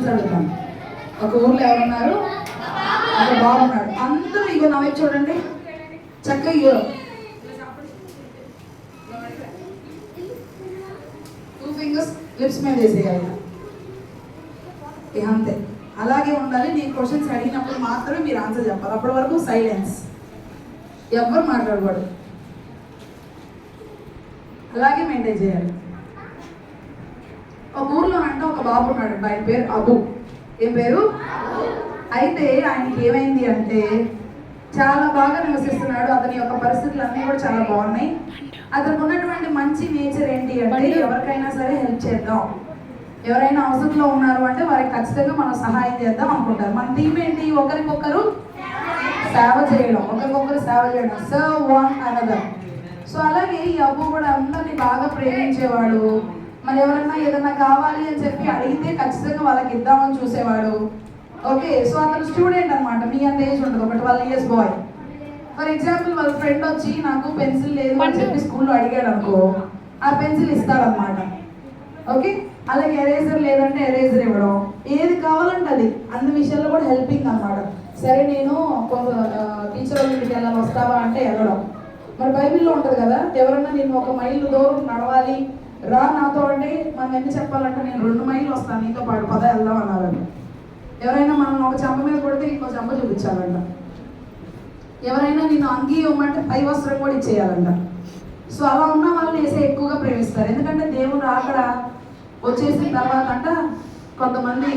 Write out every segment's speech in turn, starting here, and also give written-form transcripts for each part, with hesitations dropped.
Questions అడుగుతాను. ఒక ఊర్లో ఎవరున్నారు? ఒక బాబు ఉన్నాడు. అందరూ ఇగో నా వైపు చూడండి, చక్కగా ఇగో 2 fingers లిప్స్ మీద వేసేయాలి. అంతే, అలాగే ఉండాలి. నేను క్వశ్చన్స్ అడిగినప్పుడు మాత్రమే మీరు ఆన్సర్ చెప్పాలి. అప్పటి వరకు సైలెన్స్, ఎవరు మాట్లాడకూడదు. అలాగే మెయింటైన్ చేయాలి. ఒక ఊర్లో అంటే ఒక బాబు ఉన్నాడు, ఆయన పేరు అబు. ఏం పేరు? అయితే ఆయనకి ఏమైంది అంటే చాలా బాగా నివసిస్తున్నాడు. అతని యొక్క పరిస్థితులు అన్నీ కూడా చాలా బాగున్నాయి. అతనికి ఉన్నటువంటి మంచి నేచర్ ఏంటి అంటే ఎవరికైనా సరే హెల్ప్ చేద్దాం, ఎవరైనా అవసరంలో ఉన్నారు అంటే వారికి ఖచ్చితంగా మనం సహాయం చేద్దాం అనుకుంటారు. మన టీం ఏంటి? ఒకరికొకరు సేవ చేయడం, ఒకరికొకరు సేవ చేయడం, సర్వ్ వన్ అనదర్. సో అలాగే ఈ అబ్బు కూడా అందరినీ బాగా ప్రేమించేవాడు. మరి ఎవరైనా ఏదైనా కావాలి అని చెప్పి అడిగితే ఖచ్చితంగా వాళ్ళకి ఇద్దామని చూసేవాడు. ఓకే, సో అతను స్టూడెంట్ అనమాట, మీ అంత ఏజ్ ఉంటుంది, ఒక 12 years బాయ్. ఫర్ ఎగ్జాంపుల్ వాళ్ళ ఫ్రెండ్ వచ్చి నాకు పెన్సిల్ లేదు అని చెప్పి స్కూల్లో అడిగాడు అనుకో, ఆ పెన్సిల్ ఇస్తాడనమాట. ఓకే, అలాగే ఎరేజర్ లేదంటే ఎరేజర్ ఇవ్వడం, ఏది కావాలంటే అది. అన్ని విషయాల్లో కూడా హెల్పింగ్ అనమాట. సరే నేను టీచర్ వాళ్ళ ఇంటికి వెళ్ళాలి, వస్తావా అంటే వెళ్ళడం. మరి బైబిల్లో ఉంటుంది కదా, ఎవరన్నా నేను 1 మైలు దూరం నడవాలి రా నాతో అంటే మనం ఎన్ని చెప్పాలంటే నేను 2 మైళ్ళు వస్తాను నీతో పాటు, పద వెళ్దాం అన్నారంట. ఎవరైనా మనం ఒక చెంప మీద కొడితే ఇంకో చెంప చూపించాలంట. ఎవరైనా నేను అంగీ ఇవ్వమంటే పై వస్త్రం కూడా ఇచ్చేయాలంట. సో అలా ఉన్న వాళ్ళని వేసే ఎక్కువగా ప్రేమిస్తారు. ఎందుకంటే దేవుడు అక్కడ వచ్చేసిన తర్వాత అంట కొంతమంది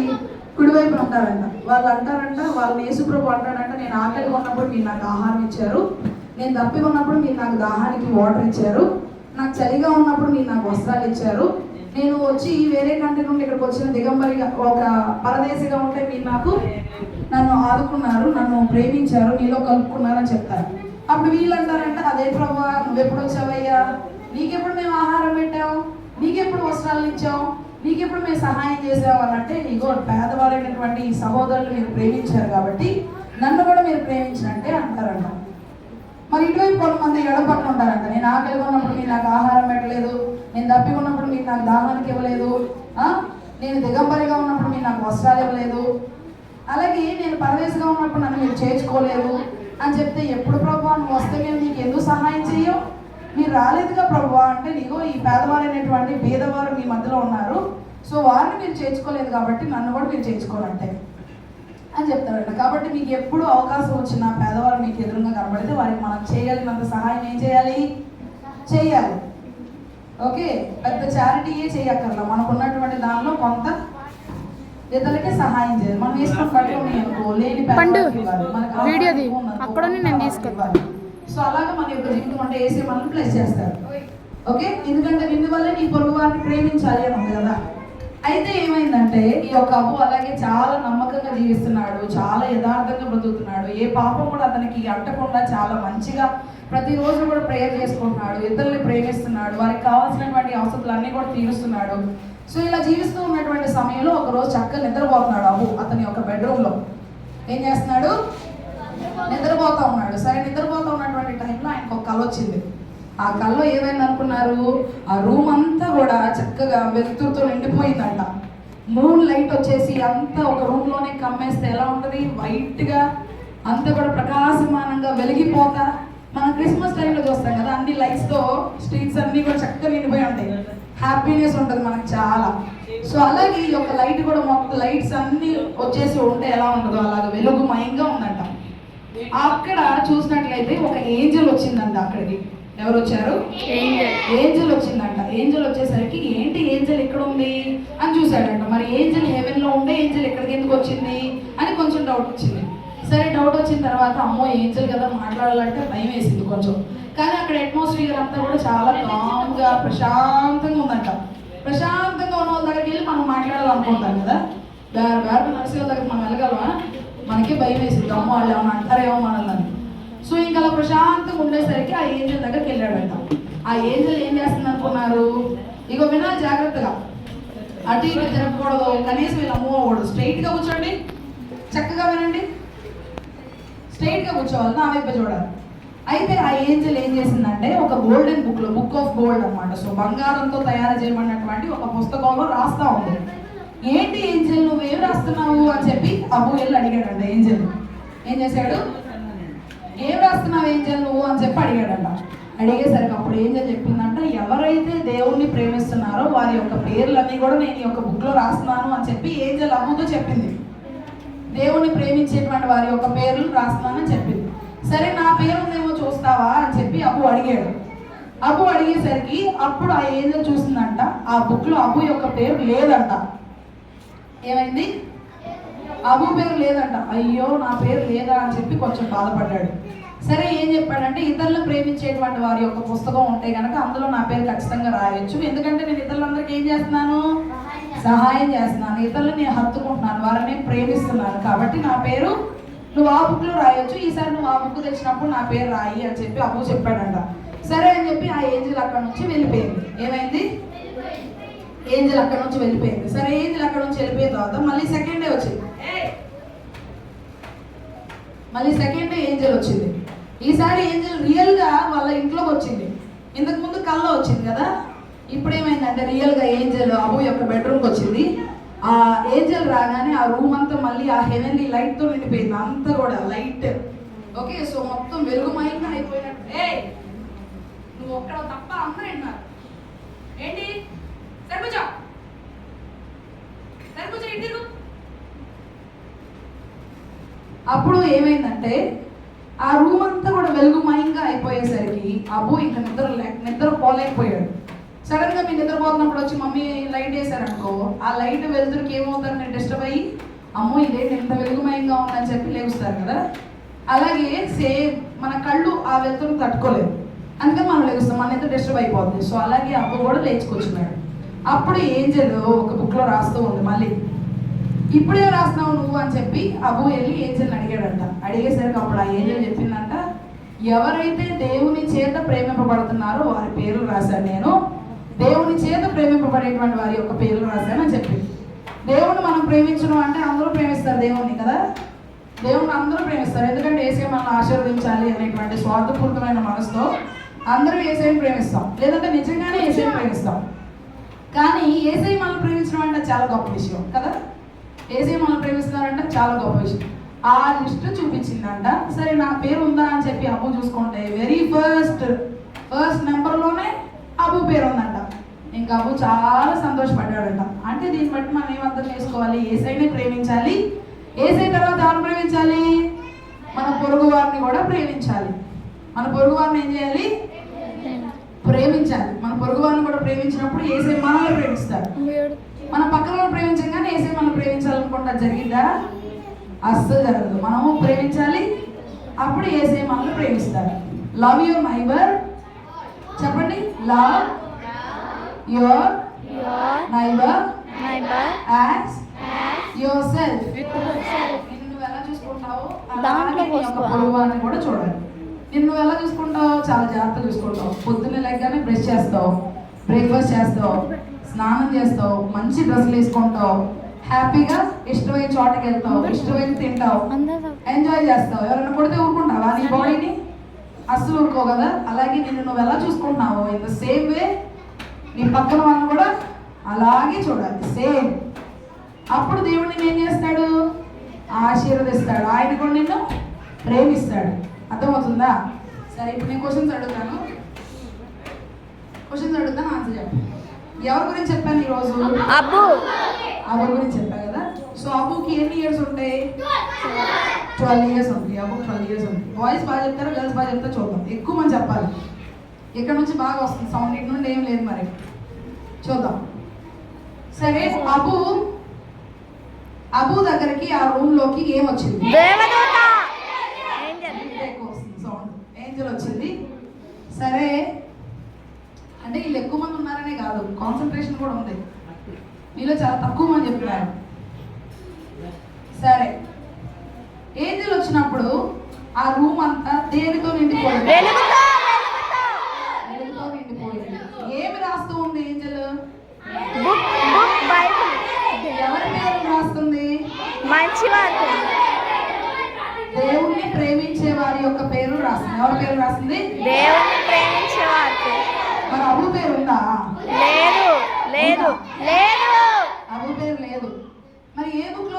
కుడివైపు ఉంటారంట. వాళ్ళు అంటారంట, వాళ్ళని యేసుప్రభు అంటాడంట, నేను ఆకలిగా ఉన్నప్పుడు మీరు నాకు ఆహారం ఇచ్చారు, నేను దప్పి ఉన్నప్పుడు మీరు నాకు దాహానికి వాటర్ ఇచ్చారు, నాకు చలిగా ఉన్నప్పుడు మీరు నాకు వస్త్రాలు ఇచ్చారు, నేను వచ్చి వేరే కంట్రీ నుండి ఇక్కడికి వచ్చిన దిగంబరిగా ఒక పరదేశిగా ఉంటే మీరు నన్ను ఆదుకున్నారు, నన్ను ప్రేమించారు, మీలో కలుపుకున్నారు అని చెప్తారు. అప్పుడు వీళ్ళు అంటారంట, అదే ప్రభువా నువ్వెప్పుడు వచ్చావయ్యా, నీకెప్పుడు మేము ఆహారం పెట్టావు, నీకెప్పుడు వస్త్రాలు ఇచ్చావు, నీకెప్పుడు మేము సహాయం చేసావు అని అంటే, ఇగో పేదవారైనటువంటి ఈ సహోదరులు మీరు ప్రేమించారు కాబట్టి నన్ను కూడా మీరు ప్రేమించినట్టే అంటారంట. మరి ఇటువైపు కొంతమంది ఎడపట్టు ఉంటారంట, నేను ఆకలిగా ఉన్నప్పుడు మీరు నాకు ఆహారం పెట్టలేదు, నేను దప్పి ఉన్నప్పుడు మీరు నాకు దాహానికి ఇవ్వలేదు, నేను దిగంబరిగా ఉన్నప్పుడు మీరు నాకు వస్త్రాలు ఇవ్వలేదు, అలాగే నేను పరదేశిగా ఉన్నప్పుడు నన్ను మీరు చేర్చుకోలేదు అని చెప్తే, ఎప్పుడు ప్రభువా నువ్వు వస్తే మేము నీకు ఎందుకు సహాయం చెయ్యం, మీరు రాలేదుగా ప్రభువా అంటే, నీగో ఈ పేదవారైనటువంటి పేదవారు మీ మధ్యలో ఉన్నారు, సో వారిని మీరు చేర్చుకోలేదు కాబట్టి నన్ను కూడా మీరు చేర్చుకోనంటే అని చెప్తారంట. కాబట్టి మీకు ఎప్పుడు అవకాశం వచ్చినా పేదవారు మీకు ఎదురుగా కనబడితే వారికి మనం చేయగలిగినంత సహాయం ఏం చేయాలి? చేయాలి. ఓకే, పెద్ద చారిటీయే చేయక్కర్లా, మనకు ఉన్నటువంటి దానిలో కొంత ఇతరులకే సహాయం చేయాలి. మనం వేసుకొని పట్టుకుని అనుకో లేని ఇవ్వాలి. సో అలాగే మన యొక్క జీవితం అంటే వేసే మనల్ని ప్లేస్ చేస్తారు. ఓకే, ఎందుకంటే నిన్ను వల్లే నీ పొరుగు వారిని ప్రేమించాలి అని ఉంది కదా. అయితే ఏమైందంటే ఈ యొక్క అబ్బు అలాగే చాలా నమ్మకంగా జీవిస్తున్నాడు, చాలా యథార్థంగా బ్రతుకుతున్నాడు, ఏ పాపం కూడా అతనికి అంటకుండా చాలా మంచిగా ప్రతిరోజు కూడా ప్రేయర్ చేసుకుంటున్నాడు, ఇతరుల్ని ప్రేమిస్తున్నాడు, వారికి కావాల్సినటువంటి అవసరాలు అన్నీ కూడా తీరుస్తున్నాడు. సో ఇలా జీవిస్తూ ఉన్నటువంటి సమయంలో ఒకరోజు చక్కగా నిద్రపోతున్నాడు అబ్బు. అతని యొక్క బెడ్రూమ్లో ఏం చేస్తున్నాడు? నిద్రపోతూ ఉన్నాడు. సరే, నిద్రపోతూ ఉన్నటువంటి టైంలో ఆయనకు ఒక కళ వచ్చింది. ఆ కళలో ఏమైంది అనుకున్నారు? ఆ రూమ్ అంతా కూడా చక్కగా వెలుతురుతో నిండిపోయిందంట. మూన్ లైట్ వచ్చేసి అంతా ఒక రూమ్లోనే కమ్మేస్తే ఎలా ఉంటుంది? వైట్గా అంతా కూడా ప్రకాశమానంగా వెలిగిపోతా. మనం క్రిస్మస్ టైంలో చూస్తాం కదా, అన్ని లైట్స్తో స్ట్రీట్స్ అన్నీ కూడా చక్కగా నిండిపోయి ఉంటాయి, హ్యాపీనెస్ ఉంటుంది మనకు చాలా. సో అలాగే ఈ యొక్క లైట్ కూడా మొత్తం లైట్స్ అన్నీ వచ్చేసి ఉంటే ఎలా ఉంటుందో అలాగే వెలుగుమయంగా ఉందంట. అక్కడ చూసినట్లయితే ఒక ఏంజల్ వచ్చిందంట అక్కడికి. ఎవరు వచ్చారు? ఏంజల్ వచ్చిందంట. ఏంజల్ వచ్చేసరికి ఏంటి ఏంజల్ ఎక్కడ ఉంది అని చూశాడంట. మరి ఏంజల్ హెవెన్లో ఉండే ఏంజల్ ఎక్కడికి ఎందుకు వచ్చింది అని కొంచెం డౌట్ వచ్చింది. సరే, డౌట్ వచ్చిన తర్వాత అమ్మో ఏంజల్ కదా మాట్లాడాలంటే భయం వేసింది కొంచెం. కానీ అక్కడ అట్మాస్ఫియర్ అంతా కూడా చాలా కామ్గా ప్రశాంతంగా ఉందంట. ప్రశాంతంగా ఉన్న వాళ్ళ దగ్గరికి వెళ్ళి మనం మాట్లాడాలనుకుంటాం కదా, వేరే నర్సింగ్ దగ్గరికి మనం వెళ్ళగలమా? మనకి భయం వేసింది, అమ్మో వాళ్ళు ఏమన్నా అంటారేమో మనల్ని. సో ఇంకా అలా ప్రశాంతంగా ఉండేసరికి ఆ ఏంజల్ దగ్గరికి వెళ్ళాడంట. ఆ ఏంజల్ ఏం చేస్తుంది అనుకున్నారు? ఇగో వినాలి జాగ్రత్తగా, అటు ఇటు తిరగకూడదు, కనీసం ఇలా మూవ్ అవ్వకూడదు, స్ట్రైట్గా కూర్చోండి, చక్కగా వినండి, స్ట్రైట్గా కూర్చోవాలి, నా వైపు చూడాలి. అయితే ఆ ఏంజల్ ఏం చేసిందంటే ఒక గోల్డెన్ బుక్లో, బుక్ ఆఫ్ గోల్డ్ అనమాట, సో బంగారంతో తయారు చేయమన్నటువంటి ఒక పుస్తకంలో రాస్తా ఉంది. ఏంటి ఏంజల్ నువ్వేం ఏం రాస్తున్నావు అని చెప్పి అబ్బు వెళ్ళి అడిగాడంట ఏంజల్. ఏం చేశాడు? ఏం రాస్తున్నావు ఏంజల్ నువ్వు అని చెప్పి అడిగాడంట. అడిగేసరికి అప్పుడు ఏంజల్ చెప్పిందంట, ఎవరైతే దేవుణ్ణి ప్రేమిస్తున్నారో వారి యొక్క పేర్లన్నీ కూడా నేను ఈ యొక్క బుక్లో రాస్తున్నాను అని చెప్పి ఏంజల్ అబ్బుతో చెప్పింది. దేవుణ్ణి ప్రేమించేటువంటి వారి యొక్క పేర్లు రాస్తున్నానని చెప్పింది. సరే నా పేరు ఉందేమో చూస్తావా అని చెప్పి అబ్బు అడిగాడు. అబ్బు అడిగేసరికి అప్పుడు ఆ ఏంజల్ చూసిందంట, ఆ బుక్లో అబ్బు యొక్క పేరు లేదంట. ఏమైంది? అబ్బు పేరు లేదంట. అయ్యో నా పేరు లేదా అని చెప్పి కొంచెం బాధపడ్డాడు. సరే ఏం చెప్పాడంటే, ఇతరులను ప్రేమించేటువంటి వారి యొక్క పుస్తకం ఉంటే కనుక అందులో నా పేరు ఖచ్చితంగా రాయొచ్చు. ఎందుకంటే నేను ఇతరులందరికీ ఏం చేస్తున్నాను? సహాయం చేస్తున్నాను, ఇతరులను నేను హత్తుకుంటున్నాను, వారిని ప్రేమిస్తున్నాను. కాబట్టి నా పేరు నువ్వు ఆ బుక్లో రాయొచ్చు, ఈసారి నువ్వు ఆ బుక్ తెచ్చినప్పుడు నా పేరు రాయి అని చెప్పి అబ్బు చెప్పాడంట. సరే అని చెప్పి ఆ ఏంజల్ అక్కడ నుంచి వెళ్ళిపోయింది. ఏమైంది? ఏంజల్ అక్కడ నుంచి వెళ్ళిపోయింది. సరే ఏంజల్ అక్కడ నుంచి వెళ్ళిపోయిన తర్వాత మళ్ళీ సెకండ్ డే వచ్చింది. ఏంజల్ వచ్చింది. ఈసారి ఏంజల్ రియల్గా వాళ్ళ ఇంట్లోకి వచ్చింది. ఇంతకు ముందు కల్లో వచ్చింది కదా, ఇప్పుడు ఏమైందంటే రియల్గా ఏంజల్ అబ్బు యొక్క బెడ్రూమ్కి వచ్చింది. ఆ ఏంజల్ రాగానే ఆ రూమ్ అంతా మళ్ళీ ఆ హెవెన్లీ లైట్తో నిండిపోయింది. అంతా కూడా లైట్. ఓకే, సో మొత్తం వెలుగుమయంగా అయిపోయినట్టు. నువ్వు ఒక్కడ తప్ప అందరూ విన్నారు ఏంటి? సరిపోచా ఇంటి. అప్పుడు ఏమైందంటే ఆ రూమ్ అంతా కూడా వెలుగుమయంగా అయిపోయేసరికి అబ్బు ఇంకా నిద్ర పోలేకపోయాడు. సడన్ గా మీరు నిద్రపోతున్నప్పుడు వచ్చి మమ్మీ లైట్ వేసారనుకో, ఆ లైట్ వెలుతురికి ఏమవుతారు? నేను డిస్టర్బ్ అయ్యి అమ్మో ఇదేంటి ఎంత వెలుగుమయంగా ఉందని చెప్పి లేగుస్తారు కదా. అలాగే సేమ్ మన కళ్ళు ఆ వెలుతురుని తట్టుకోలేదు, అందుకని మనం లేగుస్తాం, మన నిద్ర డిస్టర్బ్ అయిపోతుంది. సో అలాగే అబ్బు కూడా లేచుకొచ్చున్నాడు. అప్పుడు ఏంజల్ ఒక బుక్లో రాస్తూ ఉంది. మళ్ళీ ఇప్పుడేం రాస్తున్నావు నువ్వు అని చెప్పి అబ్బు వెళ్ళి ఏంజల్ని అడిగాడంట. అడిగేసరికి అప్పుడు ఆ ఏంజల్ చెప్పిందంట, ఎవరైతే దేవుని చేత ప్రేమింపబడుతున్నారో వారి పేర్లు రాశాను నేను, దేవుని చేత ప్రేమింపబడేటువంటి వారి యొక్క పేర్లు రాశాను అని చెప్పి. దేవుని మనం ప్రేమించడం అంటే అందరూ ప్రేమిస్తారు దేవుణ్ణి కదా, దేవుని అందరూ ప్రేమిస్తారు. ఎందుకంటే యేసయ్య మనల్ని ఆశీర్వదించాలి అనేటువంటి స్వార్థపూరితమైన మనసుతో అందరూ యేసయ్యని ప్రేమిస్తాం, లేదంటే నిజంగానే యేసయ్యని ప్రేమిస్తాం. కానీ యేసయ్య మనల్ని ప్రేమించడం అంటే చాలా గొప్ప విషయం కదా. యేసయ్య మనల్ని ప్రేమిస్తున్నారంటే చాలా గొప్ప విషయం. ఆ లిస్ట్ చూపించిందంట. సరే నా పేరు ఉందా అని చెప్పి అబ్బు చూసుకుంటే వెరీ ఫస్ట్ నెంబర్లోనే అబ్బు పేరు ఉందంట. ఇంకా అబ్బు చాలా సంతోషపడ్డాడంట. అంటే దీన్ని బట్టి మనం ఏమర్థం చేసుకోవాలి? యేసయ్యని ప్రేమించాలి, యేసయ్య తర్వాత ఎవరిని ప్రేమించాలి? మన పొరుగు వారిని కూడా ప్రేమించాలి. మన పొరుగు వారిని ఏం చేయాలి? ప్రేమించాలి. మన పొరుగు వారిని కూడా ప్రేమించినప్పుడు యేసయ్య మనల్ని ప్రేమిస్తాడు. మన పక్కన వాళ్ళు ప్రేమించగానే యేసయ్య మనం ప్రేమించాలనుకుంటా జరిగిందా? అస్సలు జరగదు. మనము ప్రేమించాలి, అప్పుడు యేసయ్య మనల్ని ప్రేమిస్తాడు. Love your neighbour. చెప్పండి, love your neighbour as yourself. నిన్ను ఎలా చూసుకుంటావో అలాగే నీ యొక్క పొరుగువారిని కూడా చూడాలి. నిన్ను ఎలా చూసుకుంటావు? చాలా జాగ్రత్తగా చూసుకుంటావు. పొద్దున్నే లేకగానే బ్రష్ చేస్తావు, బ్రేక్ఫాస్ట్ చేస్తావు, స్నానం చేస్తావు, మంచి డ్రెస్సులు వేసుకుంటావు, హ్యాపీగా ఇష్టమైన చోటకి వెళ్తావు, ఇష్టమైన తింటావు, ఎంజాయ్ చేస్తావు. ఎవరైనా కొడితే ఊరుకుంటావా? నీ బాడీని అస్సలు ఊరుకో కదా. అలాగే నువ్వు ఎలా చూసుకుంటున్నావు, ఇన్ ద సేమ్ వే నీ పక్కన వాళ్ళని కూడా అలాగే చూడాలి, సేమ్. అప్పుడు దేవుడు నిన్ను ఏం చేస్తాడు? ఆశీర్వదిస్తాడు. ఆయన కూడా నిన్ను ప్రేమిస్తాడు. అర్థమవుతుందా? సరే, ఇప్పుడు నేను క్వశ్చన్స్ అడుగుతాను, ఆన్సర్ చెప్పు. ఎవరి గురించి చెప్పాను ఈరోజు? అబ్బు గురించి చెప్పా కదా. సో అబ్బుకి ఎన్ని ఇయర్స్ ఉంటాయి? 12 ఇయర్స్ ఉంటాయి. అబ్బుకి 12 ఇయర్స్ ఉంటాయి. బాయ్స్ బాగా చెప్తారా, గర్ల్స్ బాగా చెప్తారా చూద్దాం. ఎక్కువ మంది చెప్పాలి. ఇక్కడ నుంచి బాగా వస్తుంది సౌండ్, ఇటు నుండి ఏం లేదు, మరి చూద్దాం. సరే, అబ్బు దగ్గరికి ఆ రూమ్ లోకి ఏమొచ్చింది? సౌండ్ ఏంజల్ వచ్చింది. సరే, అంటే వీళ్ళు ఎక్కువ మంది ఉన్నారనే కాదు, కాన్సన్ట్రేషన్ కూడా ఉంది. మీలో చాలా తక్కువ మంది చెప్తున్నారు. సరే, ఏంజల్ వచ్చినప్పుడు ఆ రూమ్ అంతా దేనితో నిండిపోయింది? వెలుగుతో నిండిపోయింది. ఏమి రాస్తూ ఉంది ఏంజల్? ఎవరి పేరు రాస్తుంది? దేవుణ్ణి ప్రేమించే వారి యొక్క పేరు రాస్తుంది. ఎవరి పేరు రాస్తుంది? దేవుణ్ణి ప్రేమించే వారి. మరి అబ్బు పేరు ఉందా? లేదు. అబ్బు పేరు లేదు. మరి ఏ బుక్ లో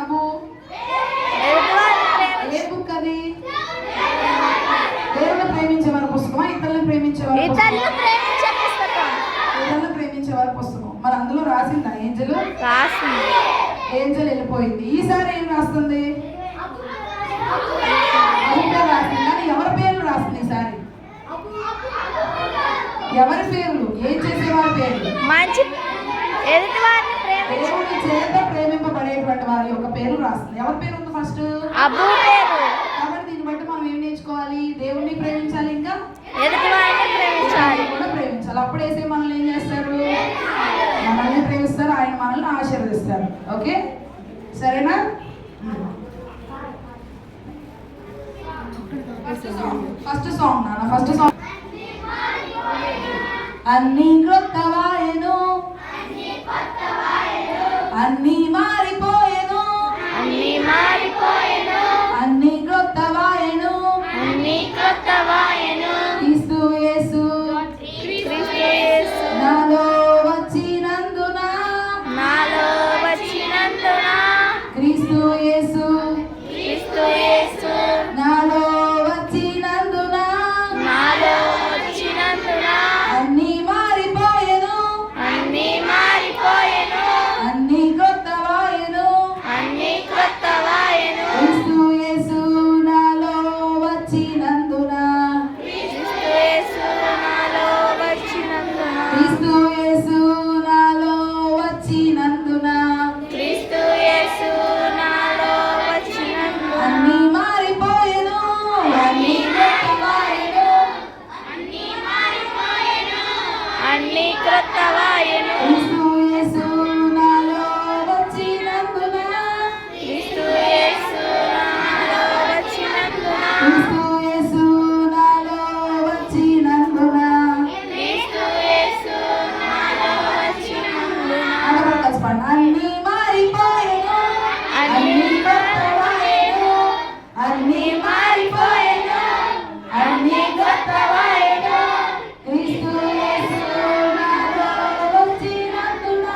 అబు? ఏ బుక్ అది? దేవుని ప్రేమించేవారి పుస్తకమా, ఇతరులను ప్రేమించేవారి ఇతరులను ప్రేమించే పుస్తకం. ఇతరులను ప్రేమించేవారి పుస్తకం. మరి అందులో రాసిందా ఏంజల్? రాసింది. ఏంజల్ వెళ్ళిపోయింది. ఈసారి ఏం రాస్తుంది? అబు పేరు రాసింది. కానీ ఎవరి పేర్లు రాసింది ఈసారి? ఎవరి పేర్లు? ఏం చేసేవారి పేర్లు? మంచి ఎదుటి వారిని దేవుని చేత ప్రేమింపబడేటువంటి వారి యొక్క పేరు రాస్తుంది. ఎవరి పేరు ఉంది ఫస్ట్? అబు పేరు. కాబట్టి దీన్ని బట్టి మనం ఏం నేర్చుకోవాలి? దేవుణ్ణి ప్రేమించాలి, ఇంకా ఎదుటి వారిని ప్రేమించాలి. కూడా ప్రేమించాలి. అప్పుడు వేసే మనల్ని ఏం చేస్తారు? మనల్ని ప్రేమిస్తారు, ఆయన మనల్ని ఆశీర్వదిస్తారు. ఓకే, సరేనా? ఫస్ట్ సాంగ్ నాన్న, ఫస్ట్ సాంగ్. అన్ని క్రొత్తవాయెను, అన్ని మారిపోయెను, అన్ని మారిపోయెను, అన్ని క్రొత్తవాయెను, అన్ని క్రొత్తవాయెను. క్రీస్తు యేసు క్రీస్తు యేసు నాలో వచ్చినందున, నాలో వచ్చినందున, క్రీస్తు యేసు క్రీస్తు యేసు నాలో వచ్చినందున, నాలో వచ్చినందున, అన్ని మారిపోయెను, అన్ని మారిపోయెను, అన్ని క్రొత్తవాయెను, అన్ని క్రొత్తవాయెను. క్రీస్తు యేసు నాలో వచ్చినందున, క్రీస్తు యేసు నాలో వచ్చినందున, క్రీస్తు యేసు నాలో వచ్చినందున, క్రీస్తు యేసు నాలో వచ్చినందున, అన్ని మారిపోయెను, అన్ని క్రొత్తవాయెను, అన్ని క్రొత్తవాయెను. క్రీస్తు యేసు నాలో వచ్చినందున, క్రీస్తు యేసు నాలో వచ్చినందున, క్రీస్తు యేసు నాలో వచ్చినందున. క్రీస్తు యేసు నాలో వచ్చినందున, అందరూ కలిసి పాడండి. అన్ని మారిపోయెను, అన్ని క్రొత్తవాయెను, అన్ని మారిపోయెను, అన్ని క్రొత్తవాయెను, క్రీస్తు యేసు నాలో వచ్చినందున.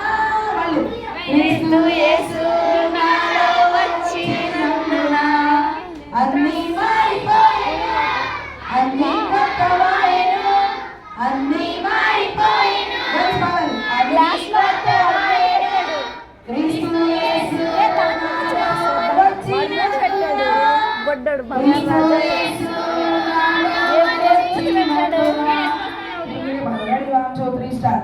వాళ్ళు క్రీస్తు యేసు నాలో వచ్చినందున, అన్ని మారిపోయెను, అన్ని క్రొత్తవాయెను, అన్ని మారిపోయెను. కలిసి పాడాలి. అన్ని క్రొత్తవాయెను, క్రీస్తు యేసు నాలో వచ్చినందున, గొడ్డడు క్రీస్తు యేసు నాలో వచ్చినందున. Ready, 1, 2, 3, start.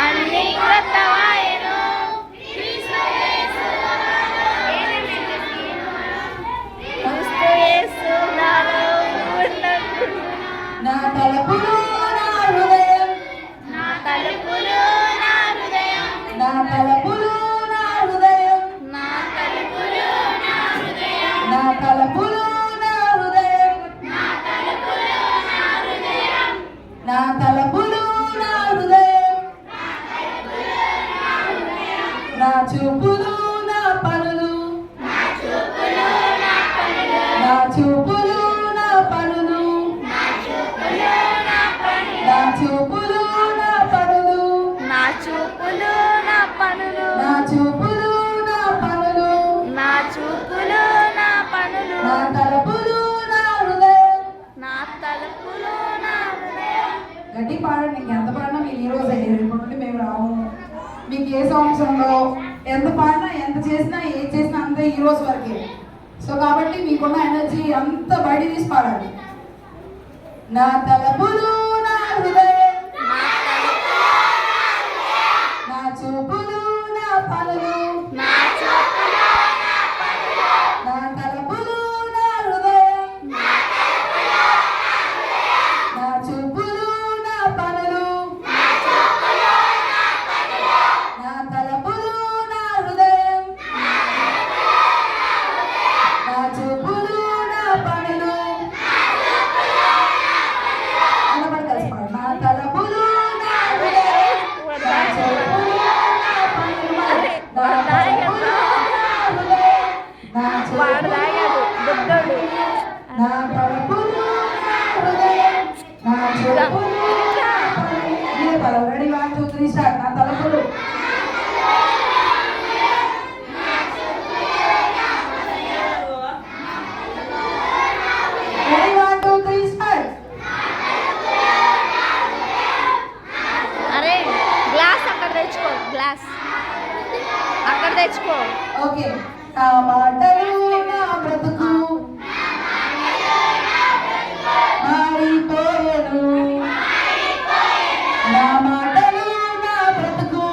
అన్ని క్రొత్తవాయెను. క్రీస్తు యేసు నాలో ఉన్నందున, నా తలపులు నా హృదయం, నా తలుపులు నా హృదయం, నా తలపులు నా హృదయం, నా తలుపులు నా హృదయం, నా తలపులు నా హృదయం, నా తలుపులు నా హృదయం, నా తలపులు నా హృదయం, నా చూపులు నా పనులు, నా చూపులు నా పనులు, నా చూపులు నా పనులు, నా చూపులు నా పనులు, నా చూపులు నా పనులు, నా చూపులు నా పనులు, నా చూపులు నా పనులు, నా చూపులు నా పనులు, నా తలపులు నా హృదయం. నా తలుపులు నా హృదయం. గట్టి పాడండి. ఇంక ఎంత పాడినా మీరు ఈ రోజు రేపటి నుండి మేము రాము. మీకు ఏ సాంగ్స్ ఉందో, ఎంత పాడినా, ఎంత చేసినా, ఏది చేసినా అంతా ఈ రోజు వరకే. సో కాబట్టి మీకున్న ఎనర్జీ అంతా బయట తీసి పాడాలి. నా తలపులు నా హృదయం, నా తలుపులు నా చూపులు నా పనులు, నా చూపులు నా పనులు, నా తలపులు నా హృదయం, నా చూపులు నా పనులు, నా తలపులు నా హృదయం, నా చూపులు నా పనులు. అందరూ కలిసి పాడండి. నా తలపులు నా హృదయం, నా చూపులు నా పనులు, నా తలపులు నా హృదయం, నా వాడు చూపులు తాగాడు బుద్ధుడు. నా తలపులు నా హృదయం, నా చూపులు నా 2 3 స్టార్ట్. నా తలపులు రెడీ 1 2 3 స్టార్ట్. అరే గ్లాస్ అక్కడ తెచ్చుకో, గ్లాస్ అక్కడ తెచ్చుకో. ఓకే. నా మాటలు నా బ్రతుకు మారిపోయెను. నా మాటలు నా బ్రతుకు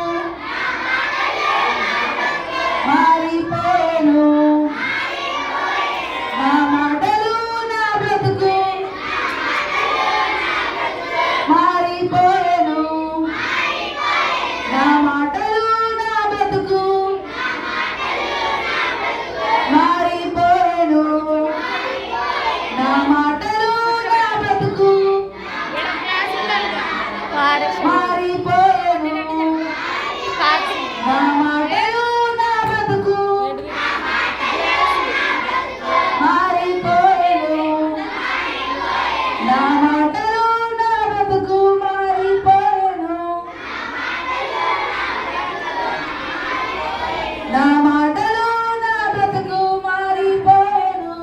మారిపోయెను. నా మాటలు నా బ్రతుకు మారిపోయెను. నా మాటలు నా బ్రతుకు మారిపోయెను. నా మాటలు నా బ్రతుకు మారిపోయెను. నా మాటలు నా బ్రతుకు మారిపోయెను. నా మాటలు నా బ్రతుకు మారిపోయెను. నా మాటలు నా బ్రతుకు మారిపోయెను.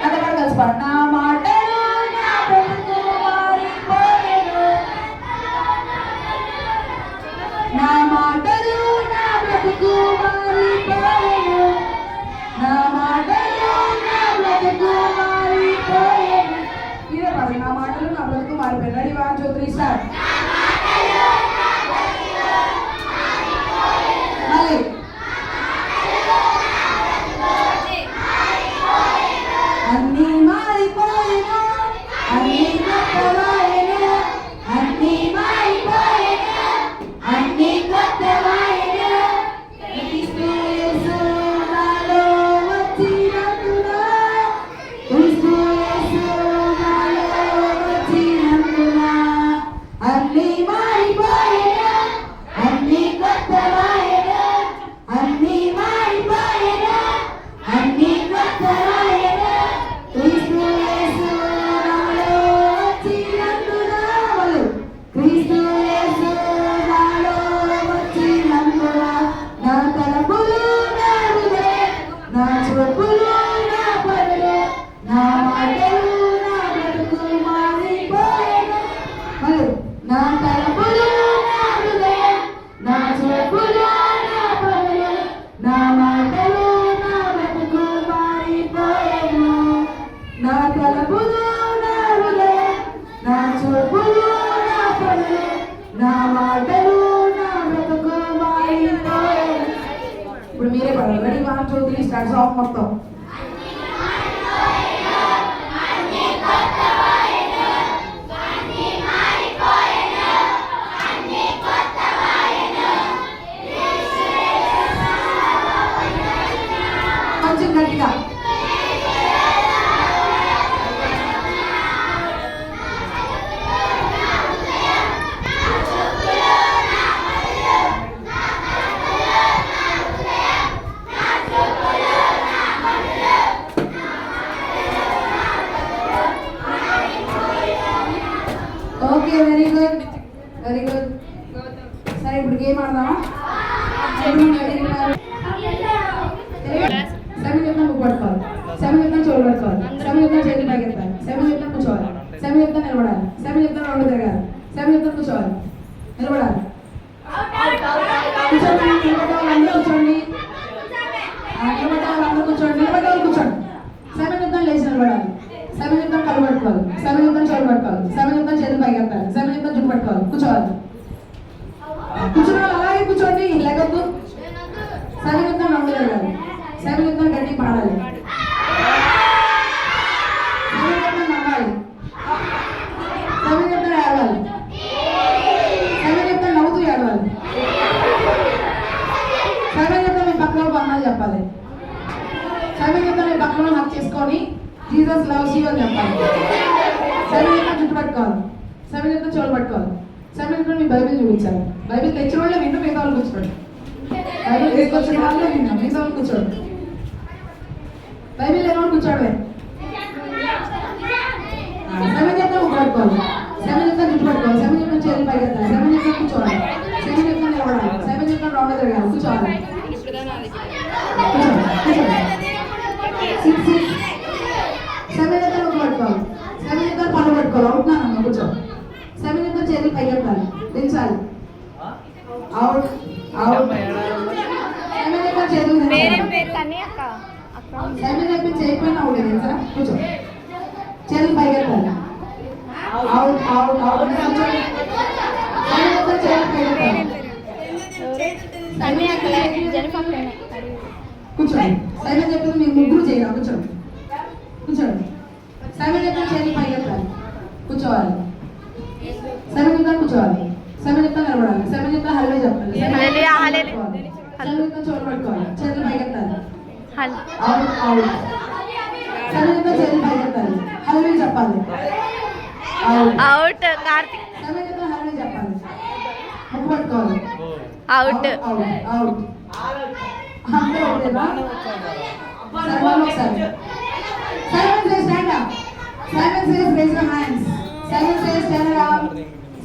అందరూ కలిసి పాడు. నా మాటలు నా బ్రతుకు మారిపోయెను. నా మాటలు నా బ్రతుకు మారిపోయెను. నా మాటలు నా బ్రతుకు మారిపోయెను. ఇదే పాడు. నా మాటలు నా బ్రతుకు మారిపోయాను. Ready 1 2 3 start. మళ్ళీ అన్నీ మారిపోయెను. అన్నీ కొత్తవాయెను. అన్నీ మారిపోయెను. అన్నీ కొత్తవాయెను. క్రీస్తు యేసు నాలో వచ్చినందున. క్రీస్తు యేసు నాలో వచ్చినందున. అన్నీ మారిపోయెను. అన్నీ కొత్తవాయెను. అన్నీ మారిపోయెను. అన్నీ కొత్తవాయెను. క్రీస్తు యేసు నాలో వచ్చినందున. వాళ్ళు క్రీస్తు యేసు నాలో వచ్చినందున. నా తలపులు నా హృదయం, నా చూపులు నా పనులు, నా మాటలు నా బ్రతుకు మారిపోయెను. వాళ్ళు నా తలపులు నా హృదయం, నా చూపులు నా పనులు, నా మాటలు నా బ్రతుకు మారిపోయెను. నా తలపులు నా హృదయం, నా చూపులు నా పనులు, నా మాటలు నా బ్రతుకు మారిపోయెను. ఇప్పుడు మీరే పడాలి. Ready 1 2 3 start. సాంగ్ మొత్తం. కొంచెం గట్టిగా. Okay, very good very good. సరే ఇప్పుడు గేమ్ ఆడదామా? సెవెన్ చెప్తాను బుక్ పట్టుకోవాలి. సెవెన్ చెప్తాను చెవులు పట్టుకోవాలి. సెవెన్ చెప్తాను చేతులు పైకెత్తాలి. సెవెన్ చెప్తాను కూర్చోవాలి. సెవెన్ చెప్తాను నిలబడాలి. సెవెన్ చెప్తాను రౌండ్ తిరగాలి. సెవెన్ చెప్తాను కూర్చోవాలి. నిలబడాలి. కూర్చోండి. నిలబడ్డ వాళ్ళందరూ కూర్చోండి. నిలబడ్డ వాళ్ళందరూ కూర్చోండి. నిలబడ్డ వాళ్ళు కూర్చోండి. సెవెన్ చెప్తాను లేచి నిలబడాలి. సెవెన్ చెప్తాను కళ్ళు పట్టుకోవాలి. సెవెన్ చెప్తాను చెవులు పట్టుకోవాలి. సెవెన్ చెప్తాను చేతులు పైకెత్తాలి. సెవెన్ చెప్తాను జుట్టు పట్టుకోవాలి. కూర్చోవాలి. కూర్చున్న వాళ్ళు అలాగే కూర్చోండి. లేకొద్దు. సెవెన్ చెప్తాను రౌండ్ తిరగాలి. సెవెన్ చెప్తాను గట్టి పాడాలి. సెవెన్ చెప్తాను నవ్వాలి. సెవెన్ చెప్తాను ఏడవాలి. సెవెన్ చెప్తాను నవ్వుతూ ఏడవాలి. సెవెన్ చెప్తాను మీ పక్కన పన్నాలు చెప్పాలి. సెవెన్ చెప్తాను మీ పక్కన హక్ చేసుకొని జీసస్ లవ్స్ యూ అని చెప్పాలి. సెవెన్ చెప్తాను జుట్టు పట్టుకోవాలి. సెవెన్ చెప్తాను చెవులు పట్టుకోవాలి. సెవెన్ చెప్తాను మీ బైబిల్ చూపించాలి. బైబిల్ తెచ్చిన వాళ్ళే వింటూ మిగతా వాళ్ళు కూర్చోండి. బైబిల్ తీసుకొచ్చిన వాళ్ళే విన్నాం. మిగతా వాళ్ళు కూర్చోండి. బైబిల్ లేని వాళ్ళు కూర్చోడమే. సెవెన్ చెప్తాను బుక్ పట్టుకోవాలి. సెవెన్ చెప్తా చేతులు పైకి ఎత్తాలి, కూర్చోవాలి. సెవెన్ చెప్తా కూర్చోవాలి, సెవెన్ చెప్తా నిలబడాలి, సెవెన్ చెప్తా హల్వే చెప్పాలి, హల్లెలూయా, హల్లెలూయా. సెవెన్ చెప్తా చోటు పట్టుకోవాలి, చేతులు పైకి ఎత్తాలి. హల్ అవుట్ అవుట్. సెవెన్ చెప్తా చేతులు పైకి ఎత్తాలి, హల్వే చెప్పాలి. Out out Karthik. సెవెన్ చెప్తా హల్వే చెప్పాలి, ముక్కు పట్టుకోవాలి. Out out out. అందరూ ఒకటేనా? Simon ఒకసారి. Simon says stand up. Simon says raise your hands. Simon says stand around.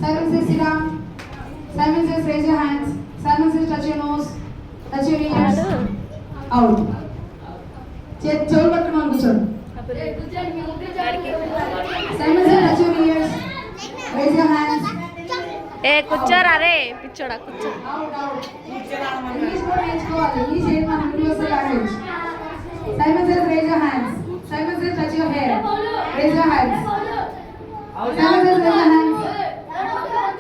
Simon says sit down. Simon says raise your hands. Simon says touch your nose. Touch your ears. Out. చెవులు పట్టుకున్నాను కూర్చోండి. Simon says touch your ears. Raise your hands. ఏ కూర్చోరా రే పిచ్చోడా కూర్చో. Out out. English కూడా నేర్చుకోవాలి. English ఏంటి మన universal language. Simon says raise your hands. Simon says touch your hair. Raise your hands. Simon says raise your hands.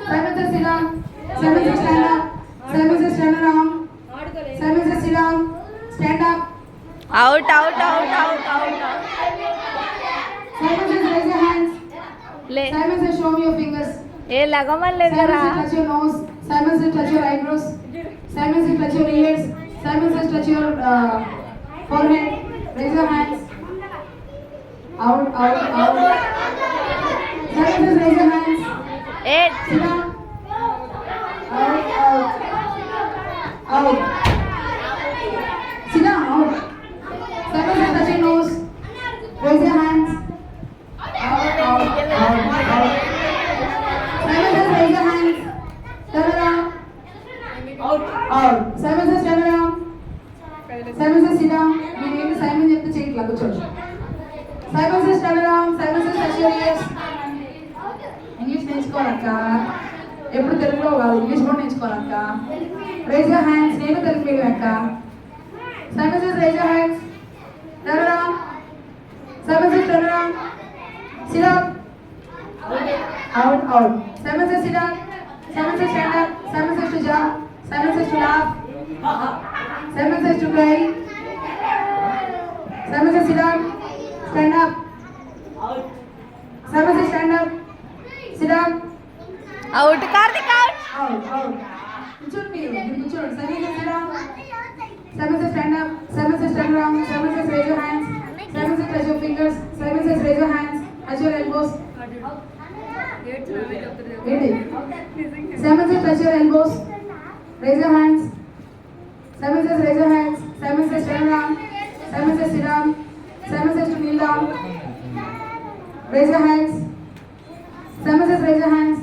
Simon says sit down. Simon says stand up. Simon says turn around. Simon says sit down. Stand up. Out out out out out. Simon says raise your hands. లే Simon says show me your fingers. ఏ లగమని Simon లేదురా. says touch your nose. Simon says touch your eyebrows. Simon says touch your ears. Simon says touch your forehead. Raise your hands. Out, out, out. Simon says raise your hands. A Sit down. Out, out. Out. Sit down, out. Simon says touch your nose. Raise your hands. Out, out, out, out. Simon says raise your hands. Turn around. Out, out. Simon says turn around. Simon says sit down. మీరు ఏంటి Simon చెప్తే చేయట్లా కూర్చోండి. Simon says turn around. Simon says touch your ears. English నేర్చుకోవాలక్క, ఎప్పుడు తెలుగులో కాదు English కూడా నేర్చుకోవాలక్క. Raise your hands. నేను తెలుగు మీడియం అక్క. Simon says raise your hands. Turn around. Simon says turn around. Sit down. Out, out. Simon says sit down. Simon says stand up. Simon says to jump. Simon says to laugh. Simon says to cry. Simon says sit down. Stand up. Simon says stand up. Sit down. Out Karthik out. Out, out. కూర్చోండి మీరు కూర్చోండి. Simon says sit down. Simon says stand up. Simon says turn around. Simon says raise your hands. Simon says touch your fingers. Simon says raise your hands. Touch your elbows. Ready? Simon says touch your elbows. Raise your hands. Simon says raise your hands. Simon says turn around. Simon says sit down. Simon says to kneel down. Raise your hands. Simon says raise your hands.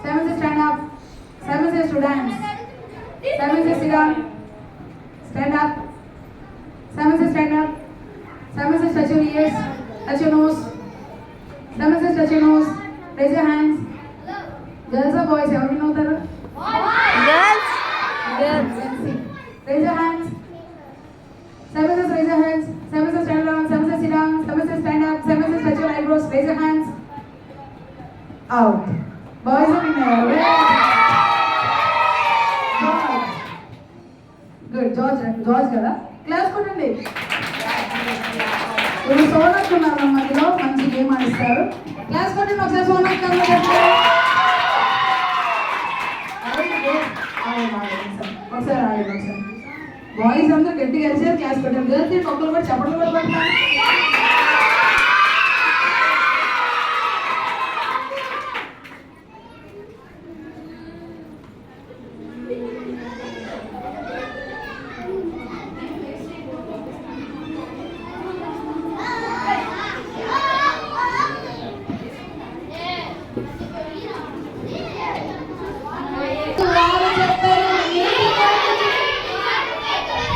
Simon says stand up. Simon says to dance. Simon says sit down. Stand up. Simon says stand up. Simon says touch your ears. Touch your nose. Simon says touch your nose. Raise your hands. Girls or boys? Everyone know that? Girls girls. Let's see. Raise your hands. Simon says raise your hands. Simon says stand around. Simon says sit down. Simon says stand up. Simon says touch your eyebrows. Raise your hands. Out. Boys are in there. Good. George కదా. Class కొట్టండి. ఇప్పుడు సోనక్ ఉన్నారు మధ్యలో మంచి game ఆడిస్తారు. Class కొట్టండి ఒకసారి సోనక్ ఒకసారి ఆడండి ఒకసారి. బాయ్స్ అందరూ గట్టిగా అరిచారు, క్లాస్ కొట్టారు. గర్ల్స్ ఒక్కరు కూడా చెప్పడం కూడా పడతారు.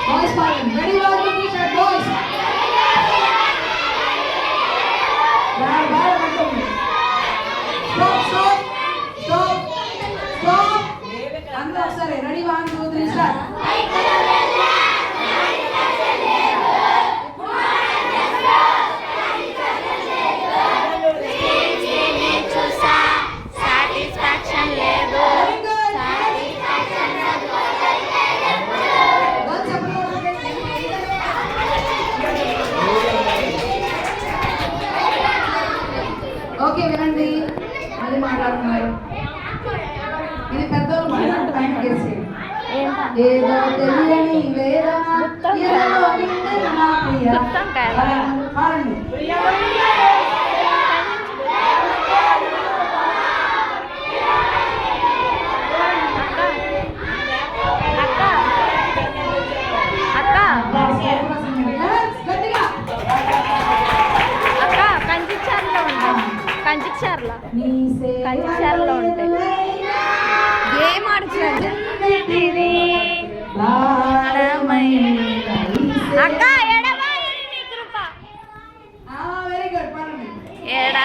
Boys fighting. Ready, one, two, three, start. Boys. Stop, stop, stop, stop. అందరూ ఒకసారి రెడీ 1 2 3 స్టార్ట్. సాటిస్ఫాక్షన్ లేదు. ఓకే వినండి, మళ్ళీ మాట్లాడుతున్నారు. ఇది పెద్దోళ్ళు మాట, పైన చేసేయండి. ఏదో తెలియని వేదన ఎదలో నిండిన నా ప్రియ. పాడండి. గట్టిగా. కంచిచార్లో నీ కంచిచార్లో ఉంటాయి. గేమ్ ఆడుతున్నాడు అక్క. వెరీ గుడ్, పాడండి. ఏడా